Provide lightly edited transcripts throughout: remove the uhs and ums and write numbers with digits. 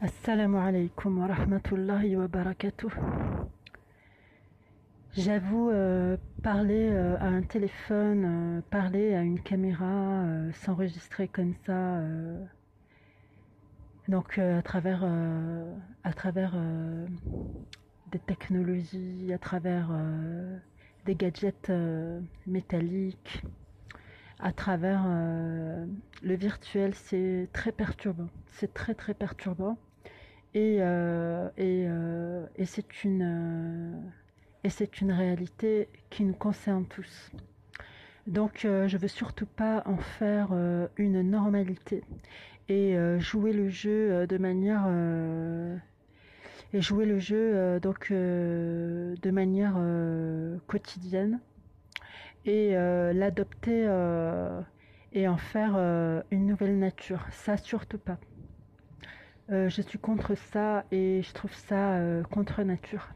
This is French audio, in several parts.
Assalamu alaikum wa rahmatullahi wa barakatuh. J'avoue, parler à un téléphone, parler à une caméra, s'enregistrer comme ça, donc à travers des technologies, à travers des gadgets métalliques, à travers le virtuel, c'est très perturbant. C'est très très perturbant. Et c'est une réalité qui nous concerne tous. Donc je veux surtout pas en faire une normalité et jouer le jeu de manière quotidienne et l'adopter et en faire une nouvelle nature. Ça surtout pas. Je suis contre ça et je trouve ça contre nature.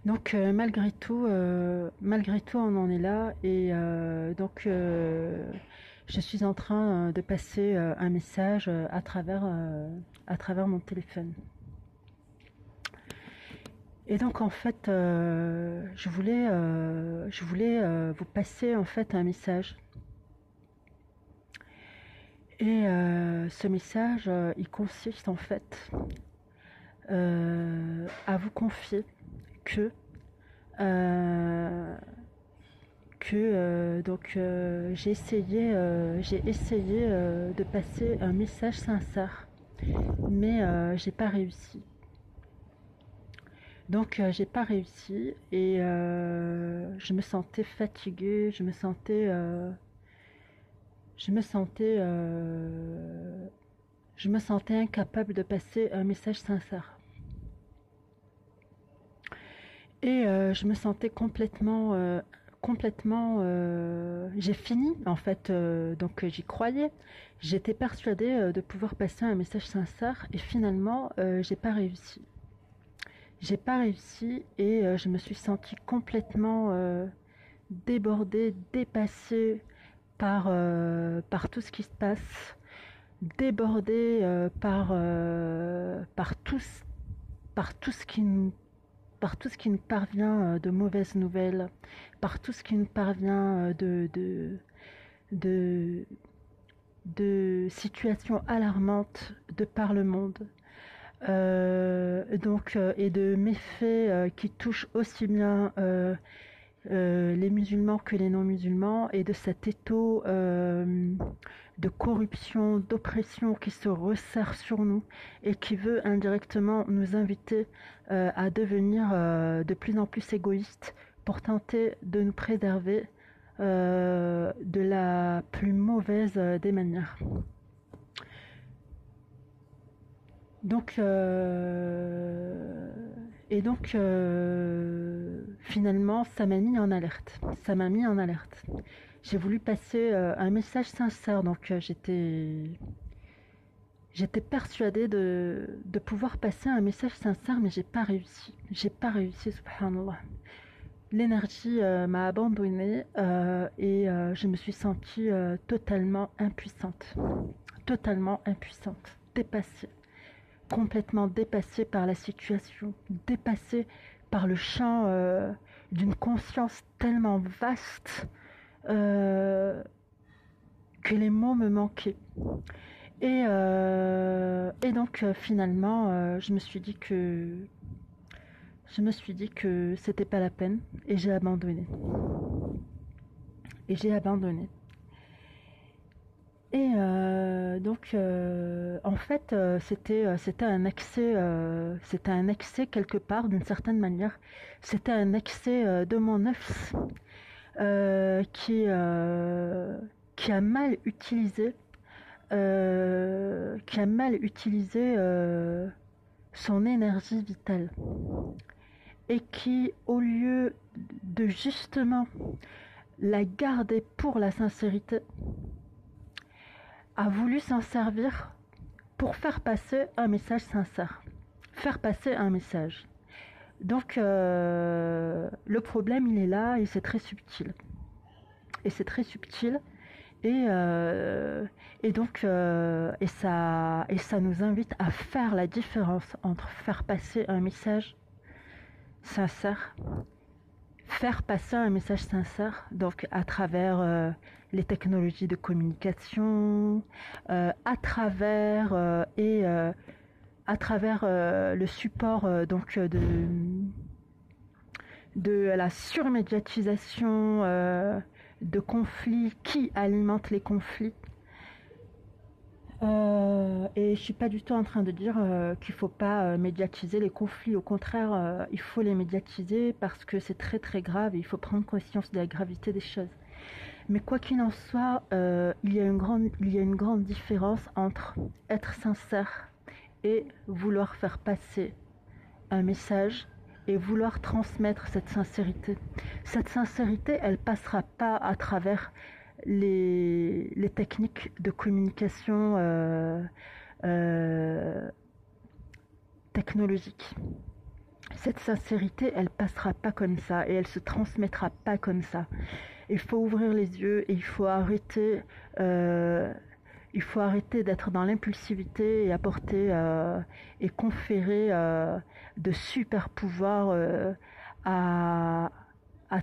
Donc malgré tout, on en est là et je suis en train de passer un message à travers mon téléphone. Et donc en fait, je voulais vous passer en fait un message. Et ce message, il consiste en fait à vous confier que j'ai essayé de passer un message sincère, mais j'ai pas réussi. Donc j'ai pas réussi et je me sentais fatiguée, je me sentais incapable de passer un message sincère. Et je me sentais complètement j'ai fini en fait, donc j'y croyais. J'étais persuadée de pouvoir passer un message sincère et finalement j'ai pas réussi. J'ai pas réussi et je me suis sentie complètement débordée, dépassée par tout ce qui se passe, débordée par tout ce qui nous parvient de mauvaises nouvelles, par tout ce qui nous parvient de situations alarmantes de par le monde. Et de méfaits qui touchent aussi bien les musulmans que les non-musulmans, et de cet étau de corruption, d'oppression qui se resserre sur nous et qui veut indirectement nous inviter à devenir de plus en plus égoïstes pour tenter de nous préserver de la plus mauvaise des manières. Donc, finalement, ça m'a mis en alerte. Ça m'a mis en alerte. J'ai voulu passer un message sincère, donc j'étais persuadée de pouvoir passer un message sincère, mais j'ai pas réussi. J'ai pas réussi, subhanallah. L'énergie m'a abandonnée et je me suis sentie totalement impuissante, dépassée. Complètement dépassée par la situation, dépassée par le champ d'une conscience tellement vaste que les mots me manquaient. Et donc finalement, je me suis dit que c'était pas la peine et j'ai abandonné. Et en fait, c'était un excès quelque part, d'une certaine manière. C'était un excès de mon nafs qui a mal utilisé, son énergie vitale, et qui, au lieu de justement la garder pour la sincérité, a voulu s'en servir pour faire passer un message sincère, faire passer un message. Donc le problème, il est là et c'est très subtil. Et, euh, et ça nous invite à faire la différence entre faire passer un message sincère, faire passer un message sincère, donc à travers les technologies de communication, à travers le support de la surmédiatisation de conflits qui alimentent les conflits. Et je suis pas du tout en train de dire qu'il faut pas médiatiser les conflits. Au contraire, il faut les médiatiser parce que c'est très très grave et il faut prendre conscience de la gravité des choses. Mais quoi qu'il en soit, il y a une grande différence entre être sincère et vouloir faire passer un message et vouloir transmettre cette sincérité. Cette sincérité, elle passera pas à travers les techniques de communication euh, technologique. Cette sincérité, elle passera pas comme ça et elle se transmettra pas comme ça. Il faut ouvrir les yeux et il faut arrêter d'être dans l'impulsivité et apporter et conférer de super pouvoirs à, à,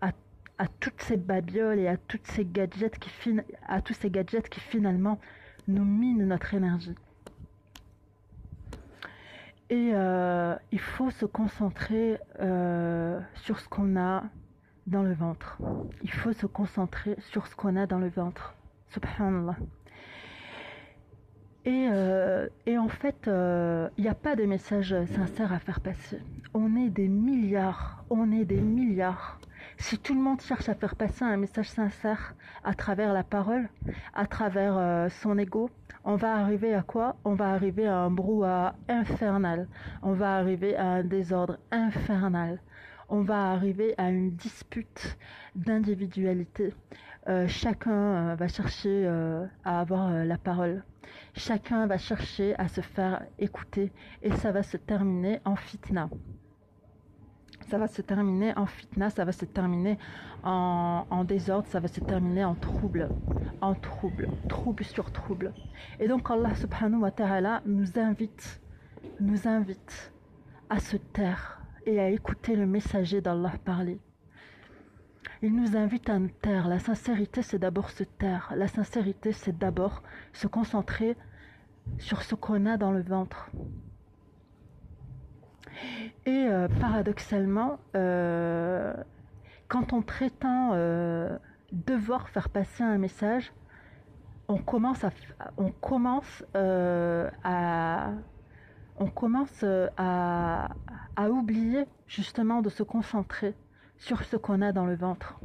à, à toutes ces babioles et à toutes ces gadgets à tous ces gadgets qui finalement nous minent notre énergie. Et il faut se concentrer sur ce qu'on a dans le ventre. Il faut se concentrer sur ce qu'on a dans le ventre. Subhanallah. Et en fait, il n'y a pas de message sincère à faire passer. On est des milliards, on est des milliards. Si tout le monde cherche à faire passer un message sincère à travers la parole, à travers son ego, on va arriver à quoi? On va arriver à un brouhaha infernal. On va arriver à un désordre infernal. On va arriver à une dispute d'individualité. Chacun va chercher à avoir la parole. Chacun va chercher à se faire écouter et ça va se terminer en fitna. Ça va se terminer en fitna, ça va se terminer en désordre, ça va se terminer en trouble, trouble sur trouble. Et donc Allah subhanahu wa ta'ala nous invite à se taire et à écouter le messager d'Allah parler. Il nous invite à nous taire. La sincérité, c'est d'abord se taire. La sincérité, c'est d'abord se concentrer sur ce qu'on a dans le ventre. Et paradoxalement, quand on prétend devoir faire passer un message, on commence à oublier justement de se concentrer sur ce qu'on a dans le ventre.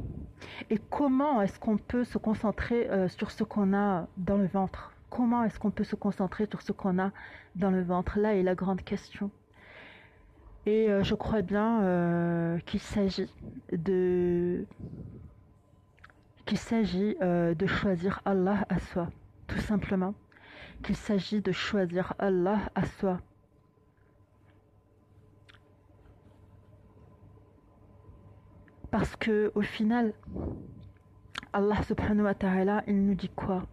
Et comment est-ce qu'on peut se concentrer sur ce qu'on a dans le ventre? Comment est-ce qu'on peut se concentrer sur ce qu'on a dans le ventre? Là est la grande question. Et je crois bien qu'il s'agit de choisir Allah à soi, tout simplement. Qu'il s'agit de choisir Allah à soi. Parce que au final, Allah subhanahu wa ta'ala, il nous dit quoi?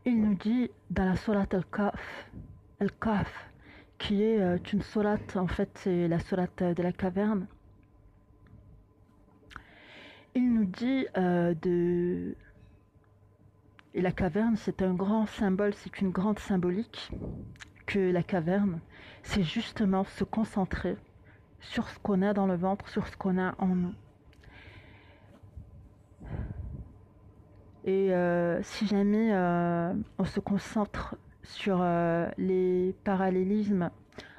Il nous dit dans la sourate Al-Kahf, qui est une sourate, en fait c'est la sourate de la caverne. Il nous dit Et la caverne, c'est un grand symbole, c'est une grande symbolique, que la caverne, c'est justement se concentrer sur ce qu'on a dans le ventre, sur ce qu'on a en nous. Et si jamais on se concentre sur les parallélismes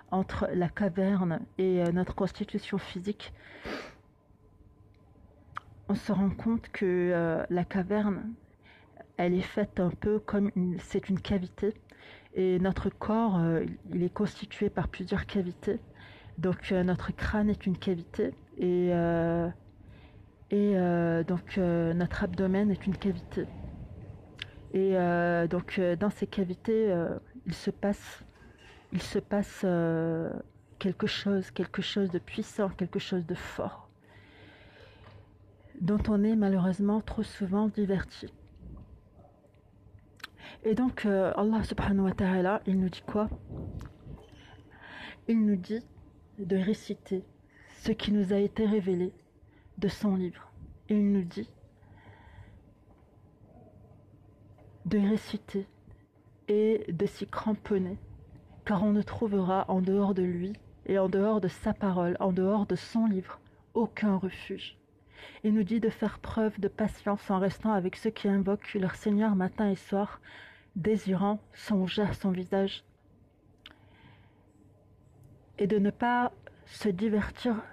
entre la caverne et notre constitution physique, on se rend compte que la caverne, elle est faite un peu comme c'est une cavité. Et notre corps, il est constitué par plusieurs cavités. Donc notre crâne est une cavité donc notre abdomen est une cavité. Et donc dans ces cavités, il se passe quelque chose de puissant, quelque chose de fort. dont on est malheureusement trop souvent diverti. Et donc Allah subhanahu wa ta'ala, il nous dit quoi? Il nous dit de réciter ce qui nous a été révélé de son livre. Il nous dit de réciter et de s'y cramponner, car on ne trouvera en dehors de lui et en dehors de sa parole, en dehors de son livre, aucun refuge. Il nous dit de faire preuve de patience en restant avec ceux qui invoquent leur Seigneur matin et soir, désirant songer à son visage, et de ne pas se divertir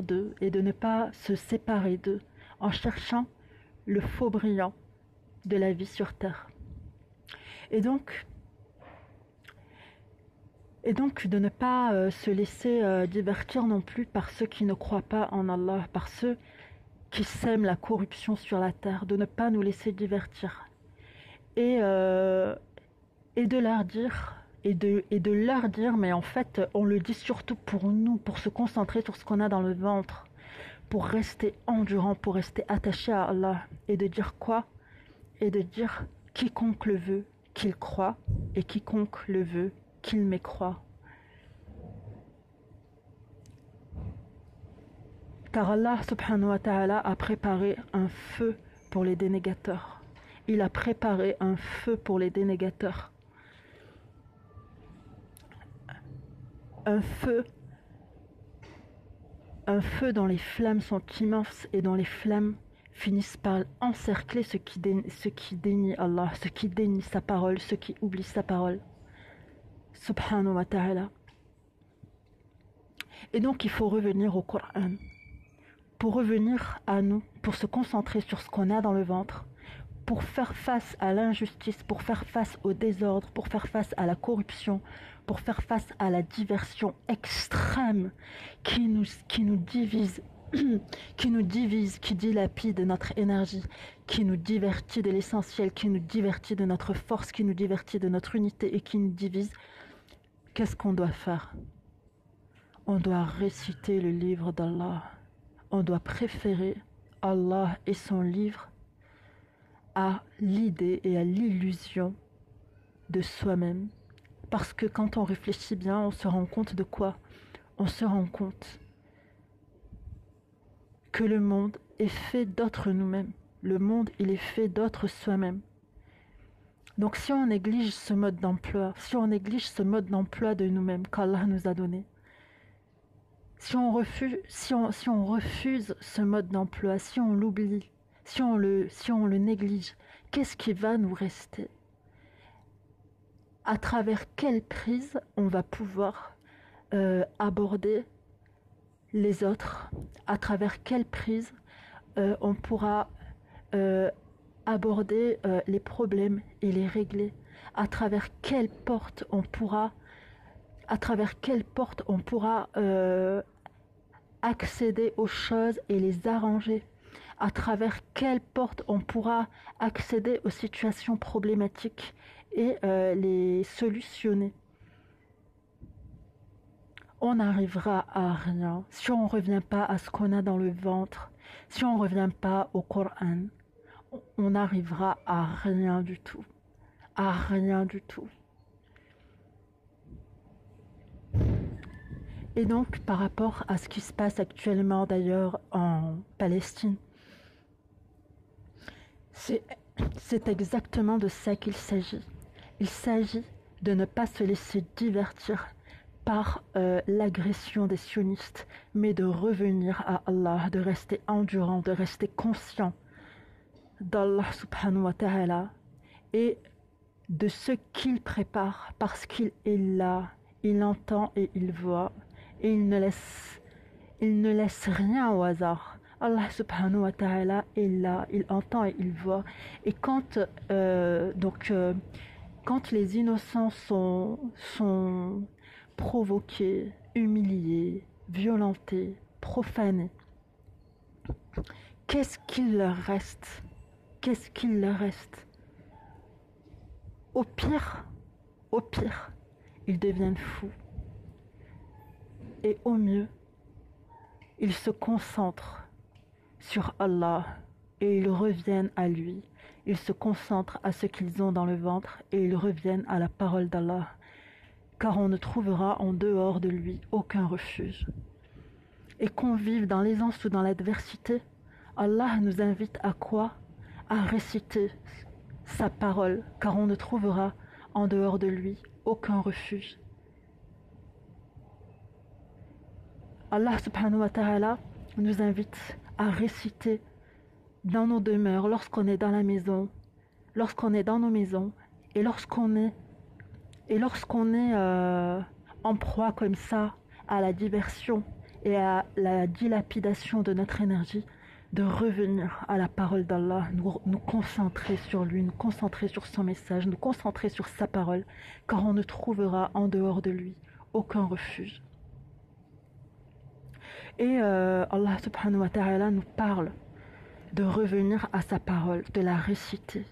d'eux, et de ne pas se séparer d'eux, en cherchant le faux brillant de la vie sur terre. Et donc de ne pas se laisser divertir non plus par ceux qui ne croient pas en Allah, par ceux qui sèment la corruption sur la terre, de ne pas nous laisser divertir. Et de leur dire, mais en fait, on le dit surtout pour nous, pour se concentrer sur ce qu'on a dans le ventre, pour rester endurant, pour rester attaché à Allah, et de dire quoi? Et de dire quiconque le veut, qu'il croit, et quiconque le veut, qu'il mécroit. Car Allah subhanahu wa ta'ala a préparé un feu pour les dénégateurs. Il a préparé un feu pour les dénégateurs. Un feu dont les flammes sont immenses et dont les flammes finissent par encercler ceux qui dénient Allah, ceux qui dénient sa parole, ceux qui oublient sa parole. Subhanahu wa ta'ala. Et donc il faut revenir au Coran. Pour revenir à nous, pour se concentrer sur ce qu'on a dans le ventre, pour faire face à l'injustice, pour faire face au désordre, pour faire face à la corruption, pour faire face à la diversion extrême qui nous divise, qui dilapide notre énergie, qui nous divertit de l'essentiel, qui nous divertit de notre force, qui nous divertit de notre unité et qui nous divise. Qu'est-ce qu'on doit faire? On doit réciter le livre d'Allah. On doit préférer Allah et son livre à l'idée et à l'illusion de soi-même. Parce que quand on réfléchit bien, on se rend compte de quoi? On se rend compte que le monde est fait d'autres nous-mêmes. Le monde, il est fait d'autres soi-même. Donc si on néglige ce mode d'emploi, si on néglige ce mode d'emploi de nous-mêmes qu'Allah nous a donné, si on refuse ce mode d'emploi, si on l'oublie, si on le néglige, qu'est-ce qui va nous rester? À travers quelle prise on va pouvoir aborder les autres? À travers quelle prise on pourra aborder les problèmes et les régler? À travers quelle porte on pourra accéder aux choses et les arranger? À travers quelle porte on pourra accéder aux situations problématiques et les solutionner? On n'arrivera à rien si on ne revient pas à ce qu'on a dans le ventre, si on ne revient pas au Coran. On n'arrivera à rien du tout. À rien du tout. Et donc, par rapport à ce qui se passe actuellement d'ailleurs en Palestine, c'est exactement de ça qu'il s'agit. Il s'agit de ne pas se laisser divertir par l'agression des sionistes, mais de revenir à Allah, de rester endurant, de rester conscient d'Allah subhanahu wa ta'ala et de ce qu'il prépare, parce qu'il est là, il entend et il voit, et il ne laisse rien au hasard. Allah subhanahu wa ta'ala est là, il entend et il voit. Et quand les innocents sont provoqués, humiliés, violentés, profanés, qu'est-ce qu'il leur reste? Qu'est-ce qu'il leur reste? Au pire, ils deviennent fous. Et au mieux, ils se concentrent sur Allah et ils reviennent à lui. Ils se concentrent à ce qu'ils ont dans le ventre et ils reviennent à la parole d'Allah, car on ne trouvera en dehors de lui aucun refuge. Et qu'on vive dans l'aisance ou dans l'adversité, Allah nous invite à quoi? À réciter sa parole, car on ne trouvera en dehors de lui aucun refuge. Allah subhanahu wa ta'ala nous invite à réciter dans nos demeures, lorsqu'on est dans la maison, lorsqu'on est dans nos maisons, et lorsqu'on est en proie comme ça à la diversion et à la dilapidation de notre énergie, de revenir à la parole d'Allah, nous concentrer sur lui, nous concentrer sur son message, nous concentrer sur sa parole, car on ne trouvera en dehors de lui aucun refuge. Et Allah subhanahu wa ta'ala nous parle de revenir à sa parole, de la réciter,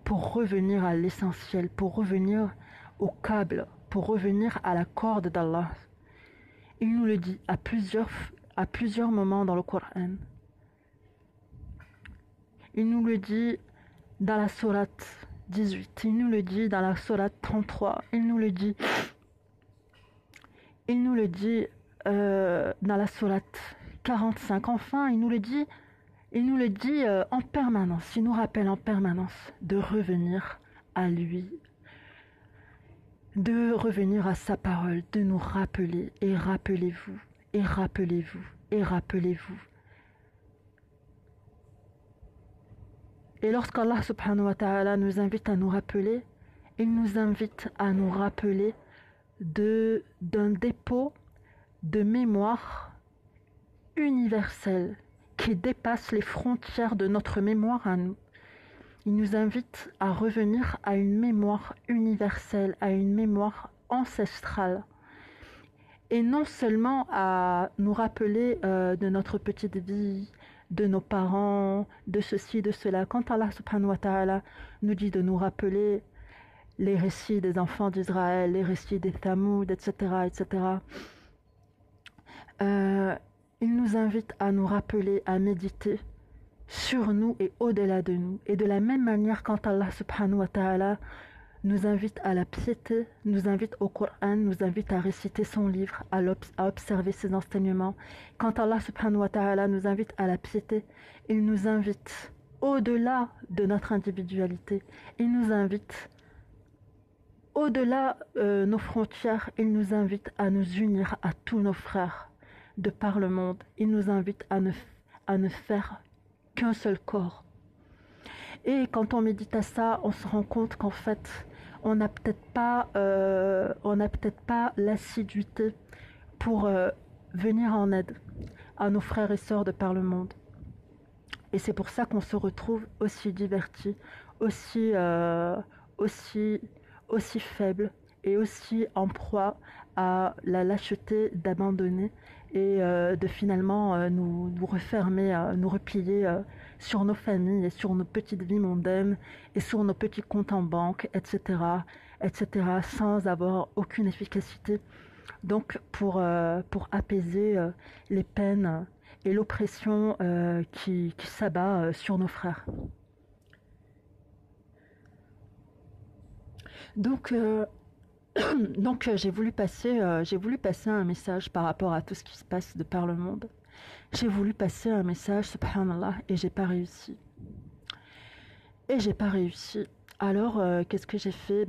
pour revenir à l'essentiel, pour revenir au câble, pour revenir à la corde d'Allah. Il nous le dit à plusieurs moments dans le Coran. Il nous le dit dans la sourate 18, il nous le dit dans la sourate 33, il nous le dit dans la sourate 45. Enfin, il nous le dit en permanence, il nous rappelle en permanence de revenir à lui, de revenir à sa parole, de nous rappeler, et rappelez-vous, et rappelez-vous, et rappelez-vous. Et lorsqu'Allah subhanahu wa ta'ala nous invite à nous rappeler, il nous invite à nous rappeler d'un dépôt de mémoire universelle qui dépasse les frontières de notre mémoire à nous. Il nous invite à revenir à une mémoire universelle, à une mémoire ancestrale. Et non seulement à nous rappeler de notre petite vie, de nos parents, de ceci, de cela. Quand Allah subhanahu wa ta'ala nous dit de nous rappeler les récits des enfants d'Israël, les récits des Thamoud, etc., etc., il nous invite à nous rappeler, à méditer sur nous et au-delà de nous. Et de la même manière, quand Allah subhanahu wa ta'ala nous invite à la piété, nous invite au Coran, nous invite à réciter son livre, à observer ses enseignements. Quand Allah subhanahu wa ta'ala nous invite à la piété, il nous invite au-delà de notre individualité. Il nous invite au-delà nos frontières. Il nous invite à nous unir à tous nos frères de par le monde. Il nous invite à ne faire qu'un seul corps. Et quand on médite à ça, on se rend compte qu'en fait, on n'a peut-être pas l'assiduité pour venir en aide à nos frères et sœurs de par le monde. Et c'est pour ça qu'on se retrouve aussi divertis, aussi faibles et aussi en proie à la lâcheté d'abandonner et de finalement nous refermer, nous replier sur nos familles et sur nos petites vies mondaines et sur nos petits comptes en banque, etc., etc., sans avoir aucune efficacité. Donc pour apaiser les peines et l'oppression qui s'abat sur nos frères. Donc j'ai voulu passer un message par rapport à tout ce qui se passe de par le monde. J'ai voulu passer un message, subhanallah, et j'ai pas réussi. Alors, qu'est-ce que j'ai fait?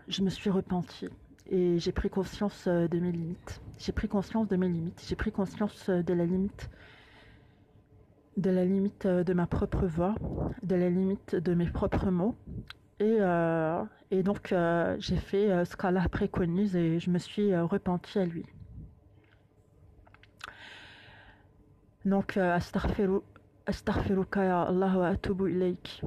Je me suis repentie et j'ai pris conscience de mes limites. J'ai pris conscience de la limite de ma propre voix, de la limite de mes propres mots. Et donc, j'ai fait ce qu'Allah préconise et je me suis repentie à lui. Donc, astaghfiruka ya Allah wa atubu ilayk.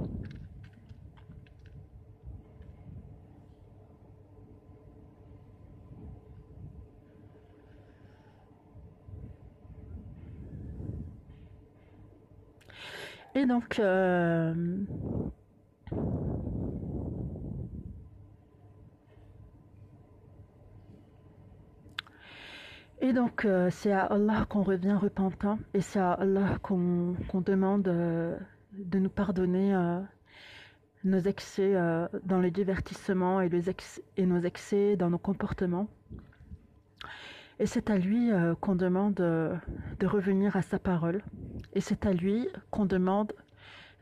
Et donc, Et donc, c'est à Allah qu'on revient repentant et c'est à Allah qu'on demande de nous pardonner nos excès dans le divertissement et nos excès dans nos comportements. Et c'est à lui qu'on demande de revenir à sa parole. Et c'est à lui qu'on demande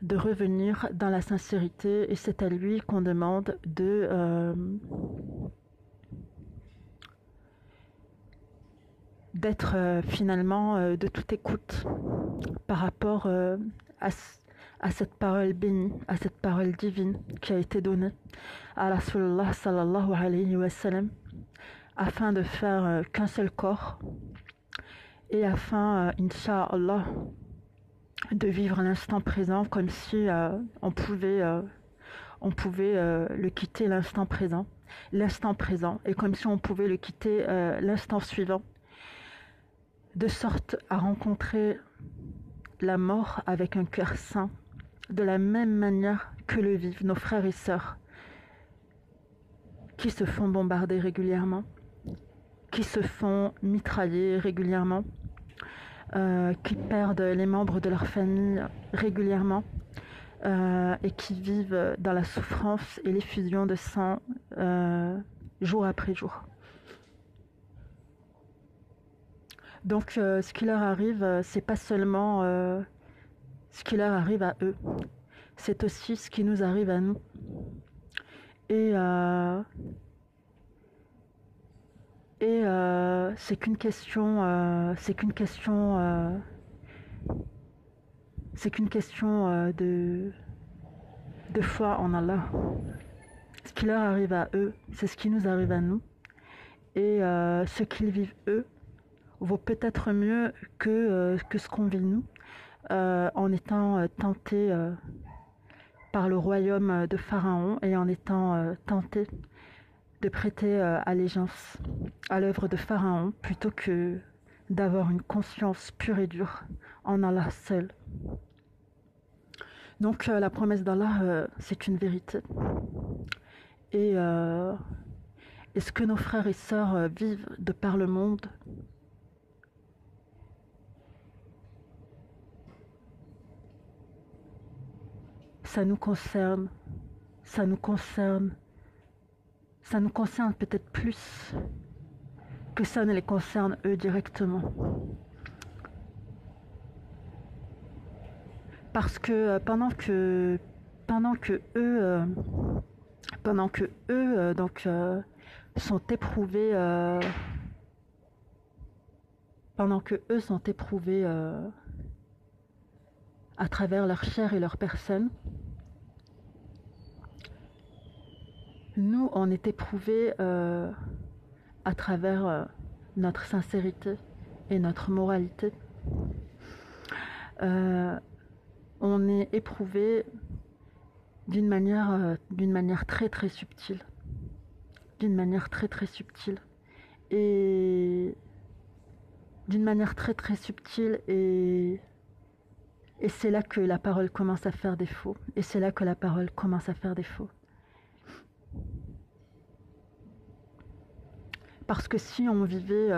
de revenir dans la sincérité. Et c'est à lui qu'on demande d'être finalement de toute écoute par rapport à cette parole bénie, à cette parole divine qui a été donnée à Rasulullah sallallahu alayhi wa sallam, afin de faire qu'un seul corps et afin, Inch'Allah, de vivre l'instant présent comme si on pouvait le quitter l'instant présent, et comme si on pouvait le quitter l'instant suivant, de sorte à rencontrer la mort avec un cœur sain, de la même manière que le vivent nos frères et sœurs qui se font bombarder régulièrement, qui se font mitrailler régulièrement, qui perdent les membres de leur famille régulièrement et qui vivent dans la souffrance et l'effusion de sang jour après jour. Donc ce qui leur arrive, c'est pas seulement ce qui leur arrive à eux, c'est aussi ce qui nous arrive à nous. Et c'est qu'une question de foi en Allah. Ce qui leur arrive à eux, c'est ce qui nous arrive à nous. Et ce qu'ils vivent eux vaut peut-être mieux que ce qu'on vit nous, en étant tentés par le royaume de Pharaon et en étant tentés de prêter allégeance à l'œuvre de Pharaon plutôt que d'avoir une conscience pure et dure en Allah seul. Donc la promesse d'Allah, c'est une vérité. Et ce que nos frères et sœurs vivent de par le monde, ça nous concerne peut-être plus que ça ne les concerne eux directement. Parce que pendant que eux donc sont éprouvés à travers leur chair et leur personne, nous on est éprouvés à travers notre sincérité et notre moralité. On est éprouvé d'une manière très très subtile, et c'est là que la parole commence à faire défaut. Parce que si on vivait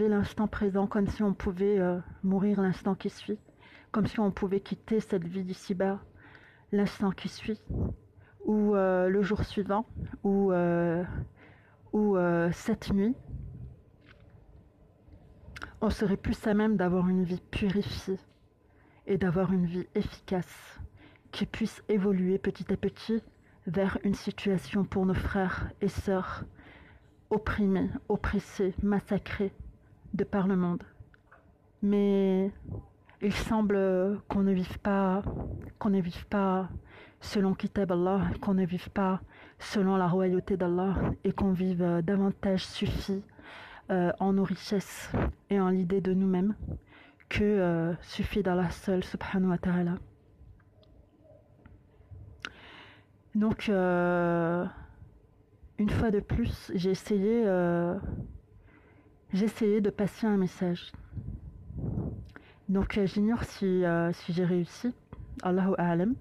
l'instant présent comme si on pouvait mourir l'instant qui suit, comme si on pouvait quitter cette vie d'ici-bas l'instant qui suit, ou le jour suivant, ou cette nuit, on serait plus à même d'avoir une vie purifiée et d'avoir une vie efficace qui puisse évoluer petit à petit vers une situation pour nos frères et sœurs opprimés, oppressés, massacrés de par le monde. Mais il semble qu'on ne vive pas selon Kitab Allah, qu'on ne vive pas selon la royauté d'Allah et qu'on vive davantage suffi en nos richesses et en l'idée de nous-mêmes que suffi d'Allah seul, subhanahu wa ta'ala. Donc, une fois de plus, j'ai essayé de passer un message. Donc, j'ignore si j'ai réussi. Allahu a'lam.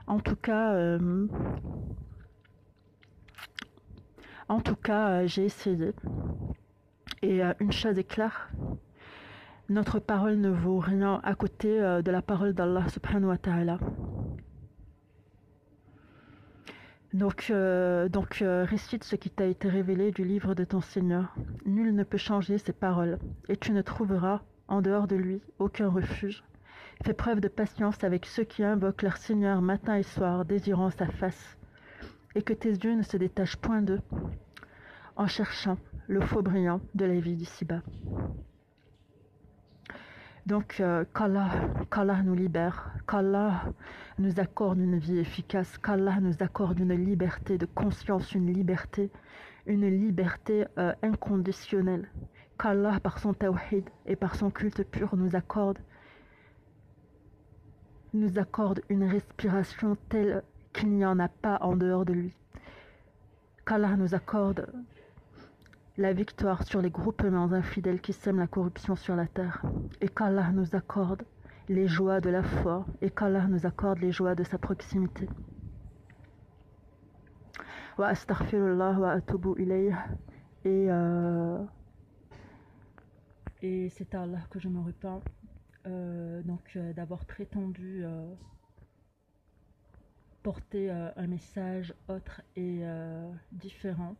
En tout cas, j'ai essayé. Et une chose est claire, notre parole ne vaut rien à côté de la parole d'Allah subhanahu wa ta'ala. Donc récite ce qui t'a été révélé du livre de ton Seigneur. Nul ne peut changer ses paroles, et tu ne trouveras, en dehors de lui, aucun refuge. Fais preuve de patience avec ceux qui invoquent leur Seigneur matin et soir, désirant sa face, et que tes yeux ne se détachent point d'eux, en cherchant le faux brillant de la vie d'ici-bas. Donc qu'Allah nous libère, qu'Allah nous accorde une vie efficace, qu'Allah nous accorde une liberté de conscience, une liberté inconditionnelle, qu'Allah par son tawhid et par son culte pur nous accorde une respiration telle qu'il n'y en a pas en dehors de lui, qu'Allah nous accorde la victoire sur les groupements infidèles qui sèment la corruption sur la terre, et qu'Allah nous accorde les joies de la foi, et qu'Allah nous accorde les joies de sa proximité. Wa astaghfirullah wa atubu ilayh. Et c'est à Allah que je me repens d'avoir prétendu porter un message autre et différent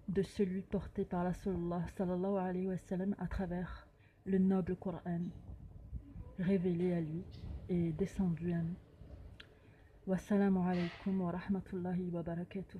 de celui porté par la sallallahu alayhi wa sallam à travers le noble Coran révélé à lui et descendu à nous. Wassalamu alaykum wa rahmatullahi wa barakatuh.